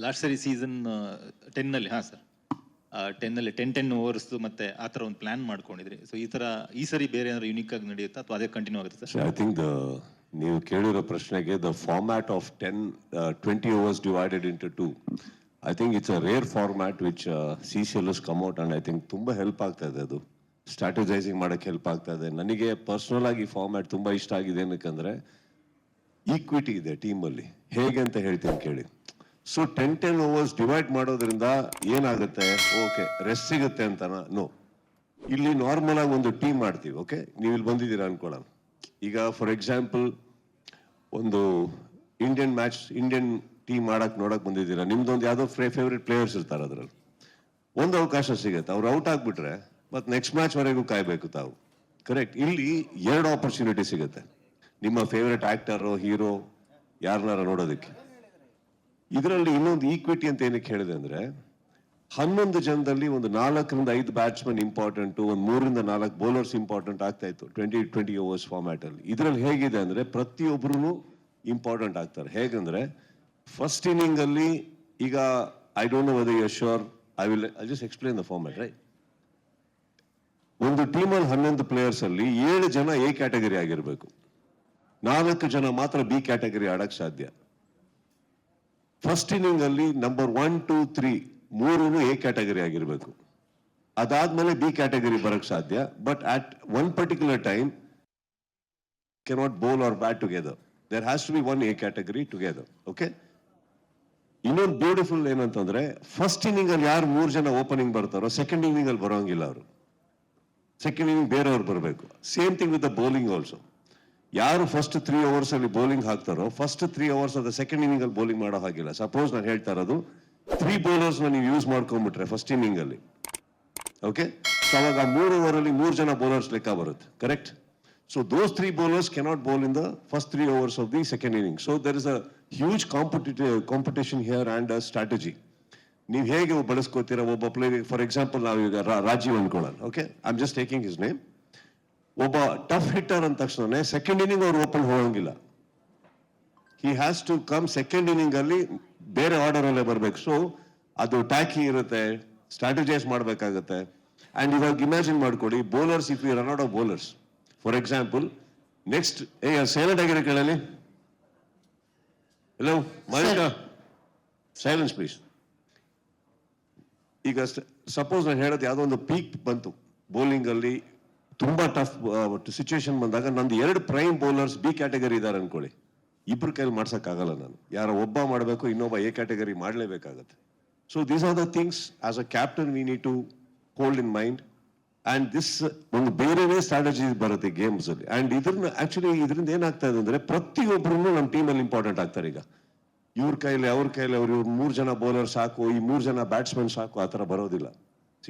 Last ಸರಿ season 10ನಲ್ಲಿ sir 10ನಲ್ಲಿ 10 overs ಮತ್ತೆ ಆ ಥರ ಒಂದು ಪ್ಲಾನ್ ಮಾಡ್ಕೊಂಡಿದ್ರಿ. ಸೊ ಈ ಸರಿ ಬೇರೆ ಏನಾದ್ರು ಯುನಿಕ್ ಆಗಿ ನಡೆಯುತ್ತಾ ಅಥವಾ ಅದೇ ಕಂಟಿನ್ಯೂ ಆಗುತ್ತೆ ಸರ್? ಐ ಥಿಂಕ್ ನೀವು ಕೇಳಿರೋ ಪ್ರಶ್ನೆಗೆ the format of 20 overs divided into 2. I think it's a rare format which CCL has come out and I think ತುಂಬಾ ಹೆಲ್ಪ್ ಆಗ್ತಾ ಇದೆ. ಅದು ಸ್ಟ್ರಾಟಜೈಸಿಂಗ್ ಮಾಡಕ್ಕೆ ಹೆಲ್ಪ್ ಆಗ್ತಾ ಇದೆ. ನನಗೆ ಪರ್ಸನಲ್ ಆಗಿ ಫಾರ್ಮ್ಯಾಟ್ ತುಂಬಾ ಇಷ್ಟ ಆಗಿದೆ. ಏನಕ್ಕಂದ್ರೆ ಈಕ್ವಿಟಿ ಇದೆ ಟೀಮಲ್ಲಿ. ಹೇಗೆ ಅಂತ ಹೇಳ್ತೀನಿ ಕೇಳಿ. ಸೊ 10 overs ಡಿವೈಡ್ ಮಾಡೋದ್ರಿಂದ ಏನಾಗುತ್ತೆ, ಓಕೆ ರೆಸ್ಟ್ ಸಿಗುತ್ತೆ ಅಂತನಾ? ನೋ. ಇಲ್ಲಿ ನಾರ್ಮಲ್ ಆಗಿ ಒಂದು ಟೀಮ್ ಮಾಡ್ತೀವಿ. ಓಕೆ, ನೀವು ಇಲ್ಲಿ ಬಂದಿದ್ದೀರಾ ಅನ್ಕೊಳ್ಳೋಣ. ಈಗ ಫಾರ್ ಎಕ್ಸಾಂಪಲ್ ಒಂದು ಇಂಡಿಯನ್ ಟೀಮ್ ನೋಡಕ್ ಬಂದಿದ್ದೀರಾ. ನಿಮ್ದೊಂದು ಯಾವ್ದೋ ಫೇವ್ರೆಟ್ ಪ್ಲೇಯರ್ಸ್ ಇರ್ತಾರೆ. ಅದ್ರಲ್ಲಿ ಒಂದು ಅವಕಾಶ ಸಿಗುತ್ತೆ, ಅವ್ರು ಔಟ್ ಆಗ್ಬಿಟ್ರೆ ಮತ್ತೆ ನೆಕ್ಸ್ಟ್ ಮ್ಯಾಚ್ ವರೆಗೂ ಕಾಯ್ಬೇಕು ತಾವು. ಕರೆಕ್ಟ್. ಇಲ್ಲಿ 2 ಆಪರ್ಚುನಿಟಿ ಸಿಗುತ್ತೆ, ನಿಮ್ಮ ಫೇವ್ರೆಟ್ ಆಕ್ಟರ್ ಹೀರೋ ಯಾರನ್ನಾರ ನೋಡೋದಕ್ಕೆ. ಇದರಲ್ಲಿ ಇನ್ನೊಂದು ಈಕ್ವಿಟಿ ಅಂತ ಏನಕ್ಕೆ ಹೇಳಿದೆ ಅಂದ್ರೆ 11 ಜನದಲ್ಲಿ ಒಂದು 4ರಿಂದ 5 ಬ್ಯಾಟ್ಸ್ಮನ್ ಇಂಪಾರ್ಟೆಂಟ್, ಒಂದು 3ರಿಂದ 4 ಬೌಲರ್ಸ್ ಇಂಪಾರ್ಟೆಂಟ್ ಆಗ್ತಾ ಇತ್ತು 20 overs ಫಾರ್ಮ್ಯಾಟ್ ಅಲ್ಲಿ. ಇದರಲ್ಲಿ ಹೇಗಿದೆ ಅಂದ್ರೆ ಪ್ರತಿಯೊಬ್ಬರು ಇಂಪಾರ್ಟೆಂಟ್ ಆಗ್ತಾರೆ. ಹೇಗಂದ್ರೆ ಫಸ್ಟ್ ಇನ್ನಿಂಗ್ ಅಲ್ಲಿ ಈಗ I don't know whether you are sure, I just explain the format. Right, ಒಂದು ಟೀಮಲ್ಲಿ 11 ಪ್ಲೇಯರ್ಸ್ ಅಲ್ಲಿ 7 ಜನ ಎ ಕ್ಯಾಟಗರಿ ಆಗಿರ್ಬೇಕು, 4 ಜನ ಮಾತ್ರ ಬಿ ಕ್ಯಾಟಗರಿ ಆಡಕ್ ಸಾಧ್ಯ. ಫಸ್ಟ್ ಇನ್ನಿಂಗ್ ಅಲ್ಲಿ ನಂಬರ್ 1, 2, 3 ಮೂರೂ ಎ ಕ್ಯಾಟಗರಿ ಆಗಿರ್ಬೇಕು. ಅದಾದ್ಮೇಲೆ ಬಿ ಕ್ಯಾಟಗರಿ ಬರಕ್ ಸಾಧ್ಯ. But at one particular time cannot bowl or bat together. There has to be 1 A category together. Okay. ಇನ್ನೊಂದು ಬ್ಯೂಟಿಫುಲ್ ಏನಂತಂದ್ರೆ ಫಸ್ಟ್ ಇನ್ನಿಂಗ್ ಅಲ್ಲಿ ಯಾರು 3 ಜನ ಓಪನಿಂಗ್ ಬರ್ತಾರೋ ಸೆಕೆಂಡ್ ಇನ್ನಿಂಗ್ ಅಲ್ಲಿ ಬರೋಂಗಿಲ್ಲ. ಅವರು ಸೆಕೆಂಡ್ ಇನ್ನಿಂಗ್ ಬೇರೆಯವ್ರು ಬರಬೇಕು. Same thing with the bowling also. ಯಾರು ಫಸ್ಟ್ 3 overs ಅಲ್ಲಿ ಬೌಲಿಂಗ್ ಹಾಕ್ತಾರೋ ಫಸ್ಟ್ 3 overs ಅದ ಸೆಕೆಂಡ್ ಇನ್ನಿಂಗ್ ಅಲ್ಲಿ ಬೌಲಿಂಗ್ ಮಾಡೋ ಹಾಗಿಲ್ಲ. ಸಪೋಸ್ ನಾನು ಹೇಳ್ತಾ ಇರೋದು 3 bowlers ನೀವು ಯೂಸ್ ಮಾಡ್ಕೊಂಡ್ಬಿಟ್ರೆ ಫಸ್ಟ್ ಇನ್ನಿಂಗ್ ಅಲ್ಲಿ, ಓಕೆ, ಸೊ ಅವಾಗ 3 over ಅಲ್ಲಿ 3 ಜನ ಬೌಲರ್ಸ್ ಲೆಕ್ಕ ಬರುತ್ತೆ. Correct. So those 3 bowlers cannot bowl in the first 3 overs of the second inning. So there is a huge competition here and a strategy. ನೀವು ಹೇಗೆ ಬಳಸ್ಕೋತೀರಾ ಒಬ್ಬ player. For example ನಾವು ಈಗ ರಾಜೀವ್ ಅನ್ಕೊಳ್ಳೋಣ. Okay, I am just taking his name. ಒಬ್ಬ tough hitter ಅಂದ ತಕ್ಷಣ second inning ಅವ್ರು ಓಪನ್ ಹೋಗಂಗಿಲ್ಲ. He has to come second inning ಅಲ್ಲಿ ಬೇರೆ ಆರ್ಡರ್ ಅಲ್ಲೇ ಬರ್ಬೇಕು. ಸೊ ಅದು ಟ್ಯಾಕಿ ಇರುತ್ತೆ, ಸ್ಟ್ರಾಟಜೈಸ್ ಮಾಡ್ಬೇಕಾಗತ್ತೆ. ಅಂಡ್ ಇವಾಗ ಇಮ್ಯಾಜಿನ್ ಮಾಡ್ಕೊಳ್ಳಿ, bowlers if you run out of bowlers for example next silent ಆಗಿರೋ ಕೇಳಲಿ. Hello Mahisha, silence please. ಈಗ ಸಪೋಸ್ ನಾನು ಹೇಳೋದು ಯಾವುದೋ ಒಂದು ಪೀಕ್ ಬಂತು ಬೌಲಿಂಗ್ ಅಲ್ಲಿ, ತುಂಬಾ ಟಫ್ ಸಿಚುವೇಶನ್ ಬಂದಾಗ ನಂದು 2 ಪ್ರೈಮ್ ಬೌಲರ್ಸ್ ಬಿ ಕ್ಯಾಟಗರಿ ಇದ್ದಾರೆ ಅನ್ಕೊಳ್ಳಿ. ಇಬ್ರು ಕೈಲಿ ಮಾಡ್ಸಕ್ ಆಗಲ್ಲ. ನಾನು ಯಾರೋ ಒಬ್ಬ ಮಾಡಬೇಕು, ಇನ್ನೊಬ್ಬ ಎ ಕ್ಯಾಟಗರಿ ಮಾಡಲೇಬೇಕಾಗತ್ತೆ. So these are the things as a captain we need to hold in mind. And this ಒಂದು ಬೇರೆನೇ ಸ್ಟ್ರಾಟಜಿ ಬರುತ್ತೆ ಗೇಮ್ಸ್ ಅಲ್ಲಿ. ಅಂಡ್ ಇದರಿಂದ ಏನಾಗ್ತಾ ಇದೆ ಅಂದ್ರೆ ಪ್ರತಿಯೊಬ್ಬರು ನಮ್ಮ ಟೀಮಲ್ಲಿ ಇಂಪಾರ್ಟೆಂಟ್ ಆಗ್ತಾರೆ. ಈಗ ಇವ್ರ ಕೈಲಿ ಅವ್ರ ಕೈಲಿ ಇವ್ರು 3 ಜನ ಬೌಲರ್ ಸಾಕು, ಈ 3 ಜನ ಬ್ಯಾಟ್ಸ್ಮನ್ ಸಾಕು, ಆ ಥರ ಬರೋದಿಲ್ಲ.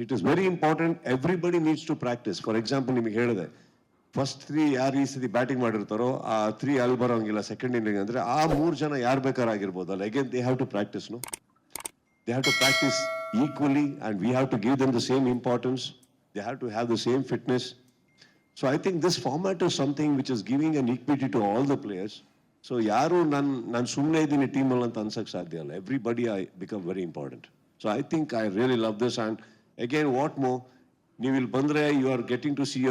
It is very important. Everybody needs to practise. For example ನಿಮಗೆ ಹೇಳಿದೆ, ಫಸ್ಟ್ 3 ಯಾರು ಈ ಸತಿ ಬ್ಯಾಟಿಂಗ್ ಮಾಡಿರ್ತಾರೋ ಆ 3 ಅಲ್ಲಿ ಬರೋಂಗಿಲ್ಲ ಸೆಕೆಂಡ್ ಇನ್ನಿಂಗ್ ಅಂದ್ರೆ ಆ 3 ಜನ ಯಾರು ಬೇಕಾರಾಗಿರ್ಬೋದು ಅಲ್ಲ. Again they have to practise. No, they have to practise equally and we have to give them the same importance. They have to have the same fitness. So I think this format is something which is giving an equity to all the players. So yaru nan sumne idini team alli anta ansak sadhya alla. Everybody I become very important. So I think I really love this. And again, what more, you will bandre, you are getting to see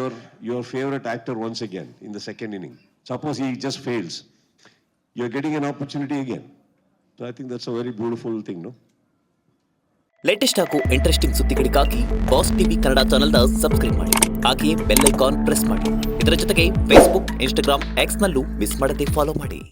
your favorite actor once again in the second inning. Suppose he just fails, you are getting an opportunity again. So I think that's a very beautiful thing, no? Latest ಹಾಗೂ interesting ಸುದ್ದಿಗಳಿಗಾಗಿ boss TV Kannada ಚಾನೆಲ್ನ subscribe ಮಾಡಿ. ಹಾಗೆಯೇ bell icon press ಮಾಡಿ. ಇದರ ಜೊತೆಗೆ Facebook, Instagram, X ನಲ್ಲೂ miss ಮಾಡದೆ ಫಾಲೋ ಮಾಡಿ.